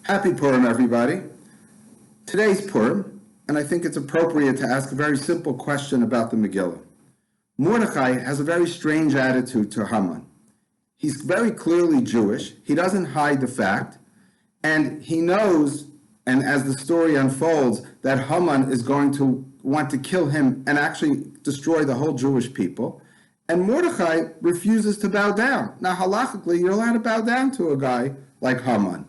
Happy Purim, everybody. Today's Purim, and I think it's appropriate to ask a very simple question about the Megillah. Mordechai has a very strange attitude to Haman. He's very clearly Jewish. He doesn't hide the fact, and he knows, and as the story unfolds, that Haman is going to want to kill him and actually destroy the whole Jewish people. And Mordechai refuses to bow down. Now, halachically, you're allowed to bow down to a guy like Haman.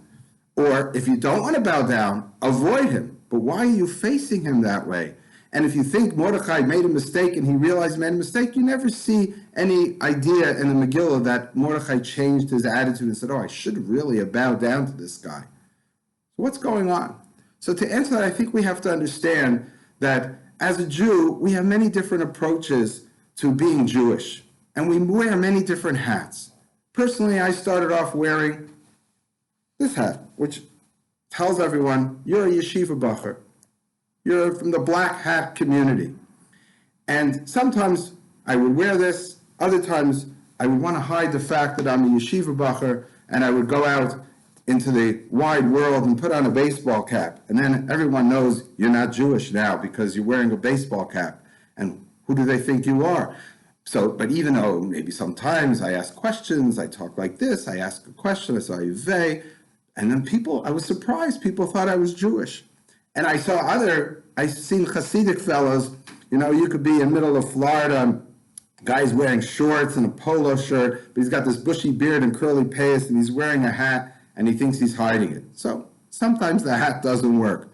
Or if you don't want to bow down, avoid him. But why are you facing him that way? And if you think Mordechai made a mistake and he realized he made a mistake, you never see any idea in the Megillah that Mordechai changed his attitude and said, oh, I should really have bowed down to this guy. So what's going on? So to answer that, I think we have to understand that as a Jew, we have many different approaches to being Jewish. And we wear many different hats. Personally, I started off wearing this hat, which tells everyone you're a yeshiva bacher. You're from the black hat community. And sometimes I would wear this, other times I would want to hide the fact that I'm a yeshiva bacher, and I would go out into the wide world and put on a baseball cap. And then everyone knows you're not Jewish now because you're wearing a baseball cap. And who do they think you are? So, but even though maybe sometimes I ask questions, I talk like this, I ask a question, I say, "Vey," and then I was surprised, people thought I was Jewish. And I seen Hasidic fellows, you could be in the middle of Florida, guy's wearing shorts and a polo shirt, but he's got this bushy beard and curly paste, and he's wearing a hat, and he thinks he's hiding it. So sometimes the hat doesn't work.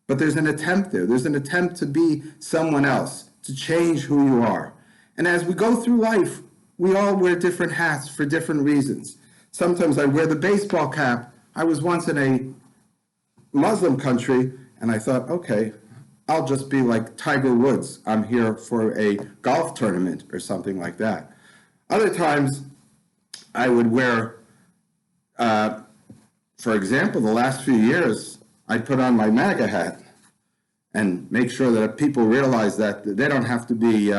But there's an attempt there. There's an attempt to be someone else, to change who you are. And as we go through life, we all wear different hats for different reasons. Sometimes I wear the baseball cap. I was once in a Muslim country, and I thought, okay, I'll just be like Tiger Woods. I'm here for a golf tournament or something like that. Other times, I would wear, for example, the last few years, I'd put on my MAGA hat and make sure that people realize that they don't have to be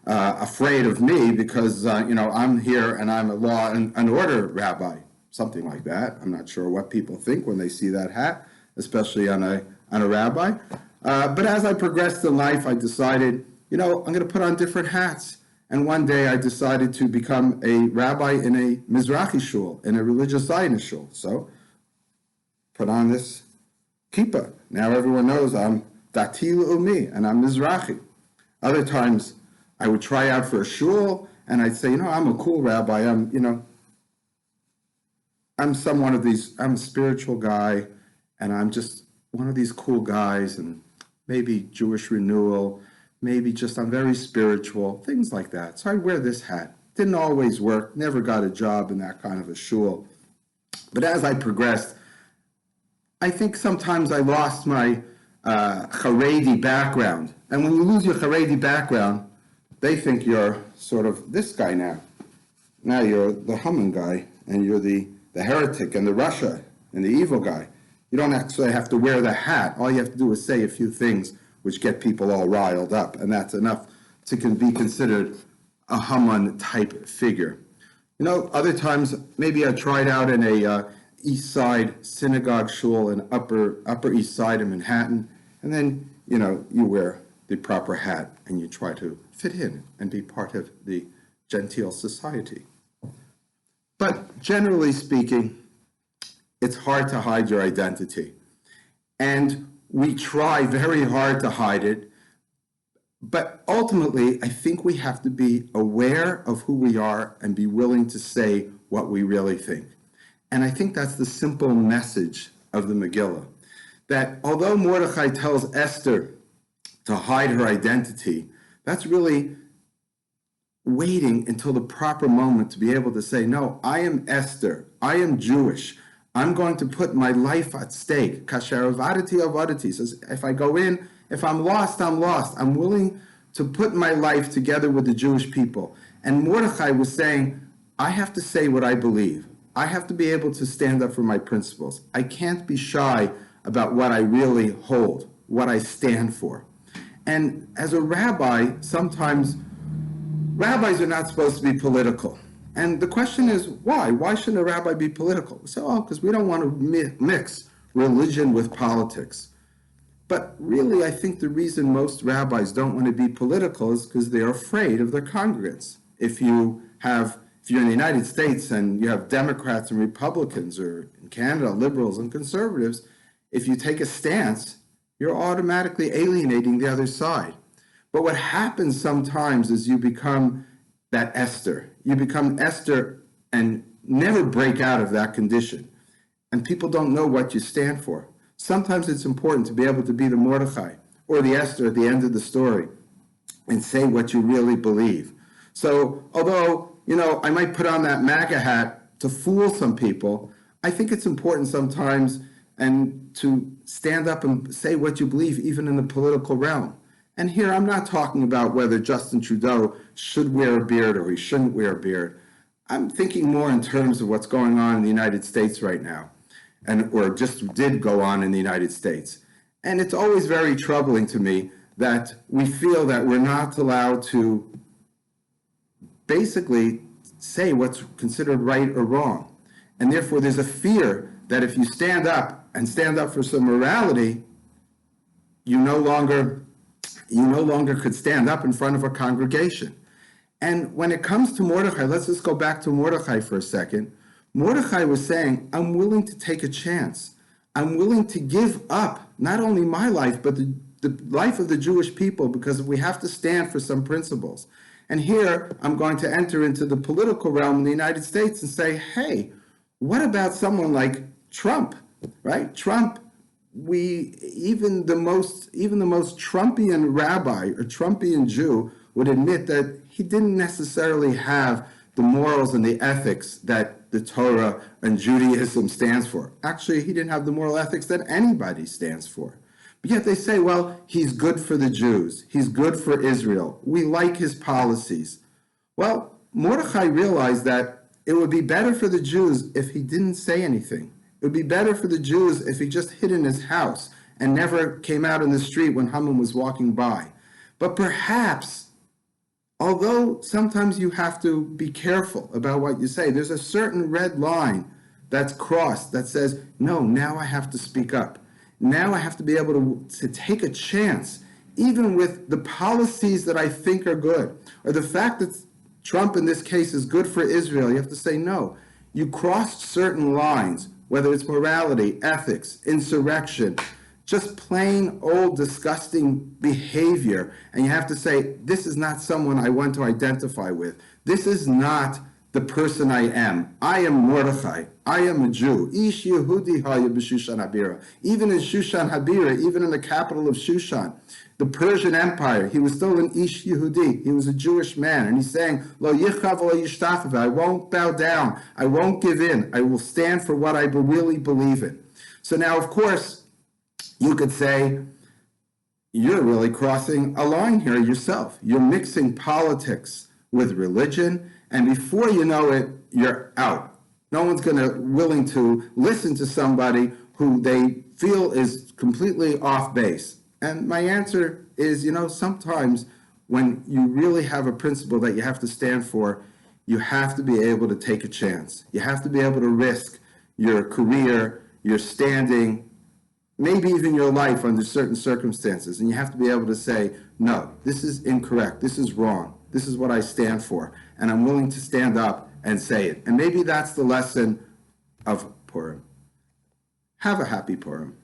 afraid of me because, I'm here and I'm a law and order rabbi, something like that. I'm not sure what people think when they see that hat, especially on a rabbi. But as I progressed in life, I decided, I'm going to put on different hats. And one day I decided to become a rabbi in a Mizrahi shul, in a religious Zionist shul. So put on this kippah. Now everyone knows I'm Dati Le'umi and I'm Mizrahi. Other times I would try out for a shul and I'd say, I'm a cool rabbi. I'm I'm a spiritual guy and I'm just one of these cool guys and maybe Jewish renewal, maybe just I'm very spiritual, things like that. So I'd wear this hat. Didn't always work, never got a job in that kind of a shul. But as I progressed, I think sometimes I lost my Haredi background. And when you lose your Haredi background, they think you're sort of this guy now. Now you're the Haman guy, and you're the heretic and the Russia and the evil guy. You don't actually have to wear the hat. All you have to do is say a few things which get people all riled up, and that's enough to be considered a Haman type figure. Other times, maybe I tried out in a East Side synagogue shul in Upper East Side of Manhattan, and then, you wear the proper hat and you try to fit in and be part of the genteel society. But generally speaking, it's hard to hide your identity. And we try very hard to hide it, but ultimately, I think we have to be aware of who we are and be willing to say what we really think. And I think that's the simple message of the Megillah, that although Mordechai tells Esther to hide her identity, that's really waiting until the proper moment to be able to say, no, I am Esther, I am Jewish, I'm going to put my life at stake. Kasher avadati avadati says, if I go in, if I'm lost, I'm lost. I'm willing to put my life together with the Jewish people. And Mordechai was saying, I have to say what I believe. I have to be able to stand up for my principles. I can't be shy about what I really hold, what I stand for. And as a rabbi, sometimes rabbis are not supposed to be political. And the question is, why? Why shouldn't a rabbi be political? We say, because we don't want to mix religion with politics. But really, I think the reason most rabbis don't want to be political is because they're afraid of their congregants. If you're in the United States and you have Democrats and Republicans, or in Canada, liberals and conservatives, if you take a stance, you're automatically alienating the other side. But what happens sometimes is you become that Esther. You become Esther and never break out of that condition. And people don't know what you stand for. Sometimes it's important to be able to be the Mordechai or the Esther at the end of the story and say what you really believe. So although, I might put on that MAGA hat to fool some people, I think it's important sometimes and to stand up and say what you believe, even in the political realm. And here I'm not talking about whether Justin Trudeau should wear a beard or he shouldn't wear a beard. I'm thinking more in terms of what's going on in the United States right now, or just did go on in the United States. And it's always very troubling to me that we feel that we're not allowed to basically say what's considered right or wrong. And therefore there's a fear that if you stand up for some morality, you no longer could stand up in front of a congregation. And when it comes to Mordechai, let's just go back to Mordechai for a second. Mordechai was saying, I'm willing to take a chance. I'm willing to give up not only my life, but the life of the Jewish people, because we have to stand for some principles. And here I'm going to enter into the political realm in the United States and say, hey, what about someone like Trump, right? Trump, even the most Trumpian rabbi or Trumpian Jew would admit that he didn't necessarily have the morals and the ethics that the Torah and Judaism stands for. Actually, he didn't have the moral ethics that anybody stands for. But yet they say, well, he's good for the Jews. He's good for Israel. We like his policies. Well, Mordechai realized that it would be better for the Jews if he didn't say anything. It would be better for the Jews if he just hid in his house and never came out in the street when Haman was walking by. But perhaps, although sometimes you have to be careful about what you say, there's a certain red line that's crossed that says, no, now I have to speak up. Now I have to be able to take a chance, even with the policies that I think are good, or the fact that Trump in this case is good for Israel. You have to say, no, you crossed certain lines, whether it's morality, ethics, insurrection, just plain old disgusting behavior. And you have to say, this is not someone I want to identify with. This is not the person I am. I am Mordechai. I am a Jew. Ish Yehudi haya b'Shushan Habira. Even in Shushan Habira, even in the capital of Shushan, the Persian Empire, he was still an Ish Yehudi. He was a Jewish man. And he's saying, Lo yichav lo yishtachav. I won't bow down. I won't give in. I will stand for what I really believe in. So now, of course, you could say, you're really crossing a line here yourself. You're mixing politics with religion, and before you know it, you're out. No one's willing to listen to somebody who they feel is completely off base. And my answer is, sometimes when you really have a principle that you have to stand for, you have to be able to take a chance. You have to be able to risk your career, your standing, maybe even your life under certain circumstances. And you have to be able to say, no, this is incorrect. This is wrong. This is what I stand for. And I'm willing to stand up and say it. And maybe that's the lesson of Purim. Have a happy Purim.